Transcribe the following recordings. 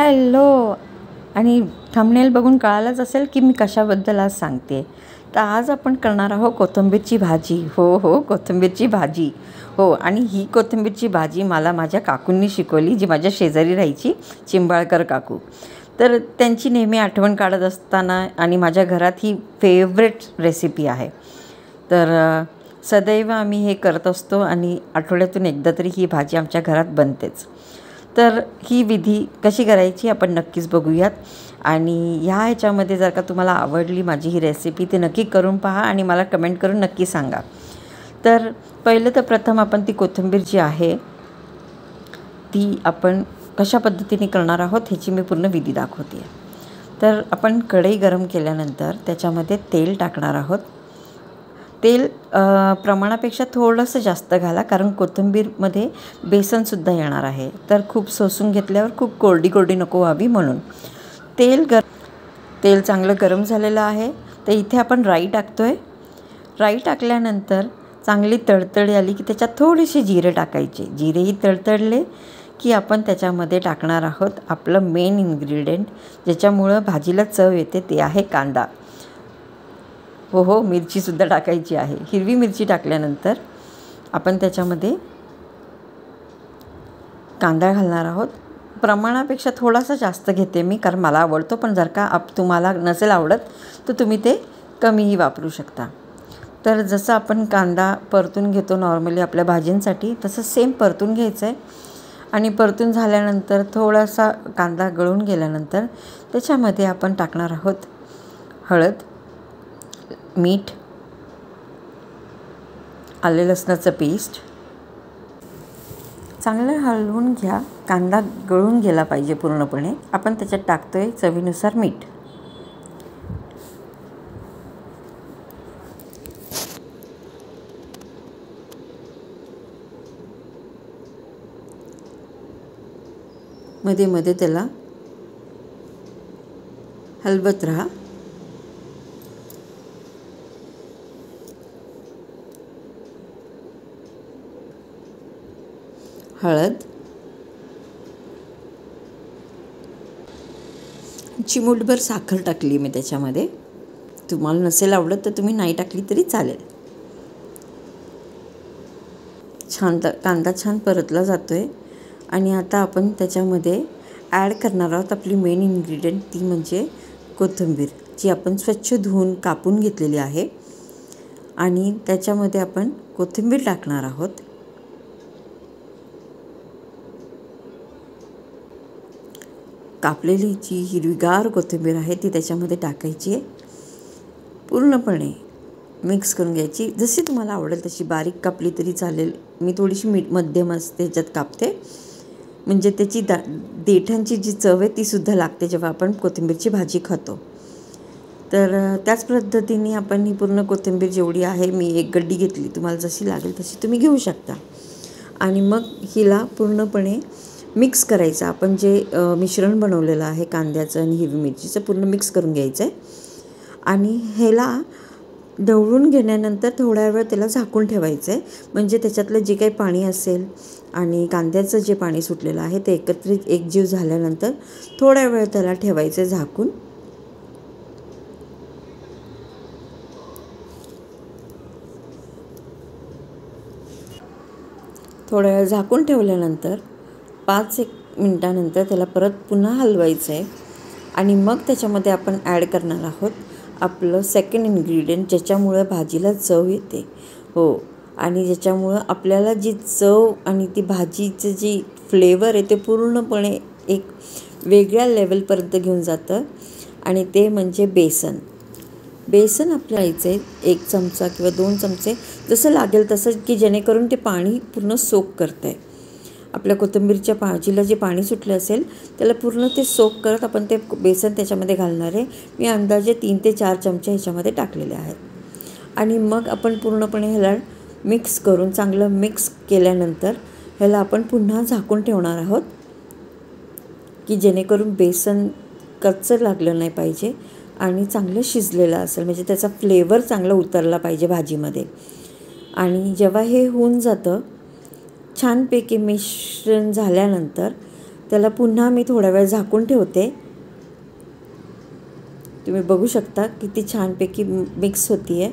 Hello. आणि thumbnail बघून कळालंच असेल की मी कशाबद्दल आज सांगते. तर आज आपण करणार आहोत कोथिंबीरची भाजी. हो, कोथिंबीरची भाजी. हो, आणि ही कोथिंबीरची भाजी मला माझ्या काकूंनी शिकवली, जी माझ्या शेजारी राहायची, चिंबाळकर काकू. तर त्यांची नेहमी आठवण काढत असताना आणि माझ्या घरात ही फेवरेट रेसिपी आहे. तर सदैव आम्ही हे करत असतो आणि आठवड्यातून एकदा तरी ही भाजी आमच्या घरात बनतेच. तर ही विधी कशी करायची आपण नक्कीच बघूयात. आणि ह्याच्यामध्ये जर का तुम्हाला आवडली माझी ही रेसिपी, ती नक्की करून पहा आणि मला कमेंट करून नक्की सांगा. तर पहिलं तर प्रथम आपण ती कोथिंबीर जी आहे ती आपण कशा पद्धतीने करणार आहोत ह्याची मी पूर्ण विधी दाखवते. तर आपण कढई गरम केल्यानंतर त्याच्यामध्ये तेल टाकणार आहोत. तेल प्रमाणापेक्षा थोडंसं जास्त घाला, कारण कोथिंबीरमध्ये बेसनसुद्धा येणार आहे. तर खूप सोसून घेतल्यावर खूप कोरडी नको व्हावी म्हणून. तेल चांगलं गरम झालेलं आहे. तर इथे आपण राई टाकतो आहे. राई टाकल्यानंतर चांगली तडतडी आली की त्याच्यात थोडेसे जिरे टाकायचे. जिरेही तडतडले की आपण त्याच्यामध्ये टाकणार आहोत आपलं मेन इन्ग्रेडियंट, ज्याच्यामुळं भाजीला चव येते, ते आहे कांदा. हो, मिरचीसुद्धा टाकायची आहे. हिरवी मिरची टाकल्यानंतर आपण त्याच्यामध्ये कांदा घालणार आहोत. प्रमाणापेक्षा थोडासा जास्त घेते मी, कारण मला आवडतो. पण जर का तुम्हाला नसेल आवडत तर तुम्ही ते कमीही वापरू शकता. तर जसं आपण कांदा परतून घेतो नॉर्मली आपल्या भाजींसाठी, तसं सेम परतून घ्यायचं आहे. आणि परतून झाल्यानंतर थोडासा कांदा गळून गेल्यानंतर त्याच्यामध्ये आपण टाकणार आहोत हळद, मीठ, आले लसणाचं पेस्ट. चांगलं हलवून घ्या. कांदा गळून गेला पाहिजे पूर्णपणे. आपण त्याच्यात टाकतो आहे चवीनुसार मीठ. मध्ये मध्ये त्याला हलवत राहा. हळद, चिमूटभर साखर टाकली मी त्याच्यामध्ये. तुम्हाला नसेल आवडत तर तुम्ही नाही टाकली तरी चालेल. कांदा छान परतला जातो आहे. आणि आता आपण त्याच्यामध्ये ॲड करणार आहोत आपली मेन इन्ग्रेडियंट, ती म्हणजे कोथिंबीर, जी आपण स्वच्छ धुवून कापून घेतलेली आहे. आणि त्याच्यामध्ये आपण कोथिंबीर टाकणार आहोत. कापलेली जी हिरवीगार कोथिंबीर आहे ती त्याच्यामध्ये टाकायची आहे. पूर्णपणे मिक्स करून घ्यायची. जशी तुम्हाला आवडेल तशी बारीक कापली तरी चालेल. मी थोडीशी मध्यम असते ह्याच्यात कापते, म्हणजे त्याची देठांची जी चव आहे तीसुद्धा लागते जेव्हा आपण कोथिंबीरची भाजी खातो. तर त्याच पद्धतीने आपण ही पूर्ण कोथिंबीर जेवढी आहे, मी एक गड्डी घेतली, तुम्हाला जशी लागेल तशी तुम्ही घेऊ शकता. आणि मग हिला पूर्णपणे मिक्स करायचं. आपण जे मिश्रण बनवलेलं आहे कांद्याचं आणि हिरवी मिरचीचं, पूर्ण मिक्स करून घ्यायचं आहे. आणि ह्याला ढवळून घेण्यानंतर थोड्या वेळ त्याला झाकून ठेवायचं आहे, म्हणजे त्याच्यातलं जे काही पाणी असेल आणि कांद्याचं जे पाणी सुटलेलं आहे ते एकत्रित एकजीव झाल्यानंतर थोड्या वेळ त्याला ठेवायचं झाकून. थोड्या वेळ झाकून ठेवल्यानंतर 5-1 मिनटानंतर त्याला परत पुन्हा हलवायचं आहे. आणि मग त्याच्यामध्ये आपण ॲड करणार आहोत आपलं सेकंड इन्ग्रेडियंट, ज्याच्यामुळं भाजीला चव येते. हो, आणि ज्याच्यामुळं आपल्याला जी चव आणि ती भाजीचं जी फ्लेवर आहे ते पूर्णपणे एक वेगळ्या लेवलपर्यंत घेऊन जातं. आणि ते म्हणजे बेसन. बेसन आपल्याला घ्यायचं आहे 1 चमचा किंवा 2 चमचे, जसं लागेल तसं, की जेणेकरून ते पाणी पूर्ण सोक करतं आहे. आपल्या कोथिंबीरच्या भाजीला जे पाणी सुटलं असेल त्याला पूर्ण ते सोक करत आपण ते बेसन त्याच्यामध्ये घालणार आहे. मी अंदाजे 3 ते 4 चमचे ह्याच्यामध्ये टाकलेले आहेत. आणि मग आपण पूर्णपणे ह्याला मिक्स करून, चांगलं मिक्स केल्यानंतर ह्याला आपण पुन्हा झाकून ठेवणार आहोत, की जेणेकरून बेसन कच्चं लागलं नाही पाहिजे आणि चांगलं शिजलेलं असेल, म्हणजे त्याचा फ्लेवर चांगला उतरला पाहिजे भाजीमध्ये. आणि जेव्हा हे होऊन जातं छानपैकी मिश्रण झाल्यानंतर त्याला पुन्हा मी थोडा वेळ झाकून ठेवते. तुम्ही बघू शकता किती छानपैकी मिक्स होती आहे.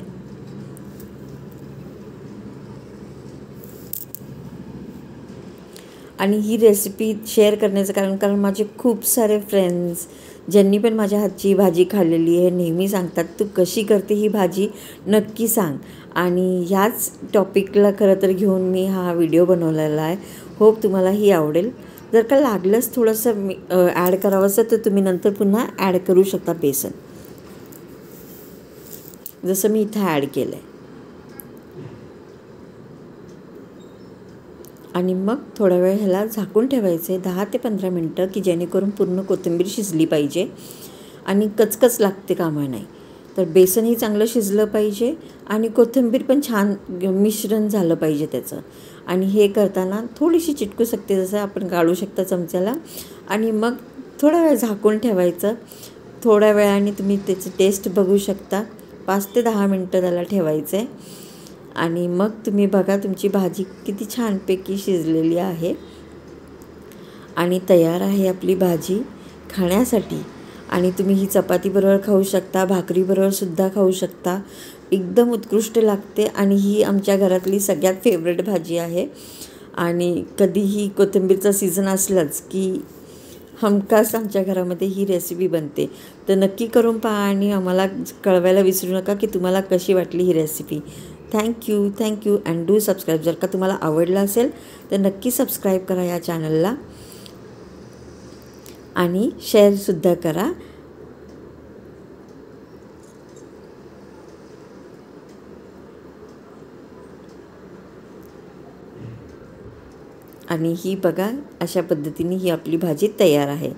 आणि ही रेसिपी शेअर करण्याचं कारण माझे खूप सारे फ्रेंड्स ज्यांनी पण माझ्या हातची भाजी खाल्लेली आहे नेहमी सांगतात, तू कशी करते ही भाजी नक्की सांग. आणि ह्याच टॉपिकला खरं तर घेऊन मी हा व्हिडिओ बनवलेला आहे. होप तुम्हालाही आवडेल. जर का लागलंच थोडंसं ॲड करावंसं तर तुम्ही नंतर पुन्हा ॲड करू शकता बेसन, जसं मी इथं ॲड केलं आहे. आणि मग थोडा वेळ ह्याला झाकून ठेवायचे 10 ते 15 मिनटं, की जेणेकरून पूर्ण कोथिंबीर शिजली पाहिजे आणि कचकच लागते कामा नाही. तर बेसनही चांगलं शिजलं पाहिजे आणि कोथिंबीर पण छान मिश्रण झालं पाहिजे त्याचं. आणि हे करताना थोडीशी चिटकू शकते, जसं आपण काढू शकता चमच्याला. आणि मग थोडा वेळ झाकून ठेवायचं. थोड्या वेळाने तुम्ही त्याची टेस्ट बघू शकता. 5 ते 10 मिनटं त्याला ठेवायचं आहे. आणि मग तुम्ही बघा तुमची भाजी किती छानपैकी शिजलेली आहे आणि तयार आहे आपली भाजी खाण्यासाठी. आणि तुम्ही ही चपातीबरोबर खाऊ शकता, भाकरीबरोबरसुद्धा खाऊ शकता. एकदम उत्कृष्ट लागते आणि ही आमच्या घरातली सगळ्यात फेवरेट भाजी आहे. आणि कधीही कोथिंबीरचा सीझन असलाच की हमखास आमच्या घरामध्ये ही रेसिपी बनते. तर नक्की करून पहा आणि आम्हाला कळवायला विसरू नका की तुम्हाला कशी वाटली ही recipe. Thank you and do subscribe. जर का तुम्हाला आवडलं असेल तर नक्की सबस्क्राईब करा या चॅनलला आणि शेअरसुद्धा करा. आणि ही बघा अशा पद्धतीने ही आपली भाजी तयार आहे.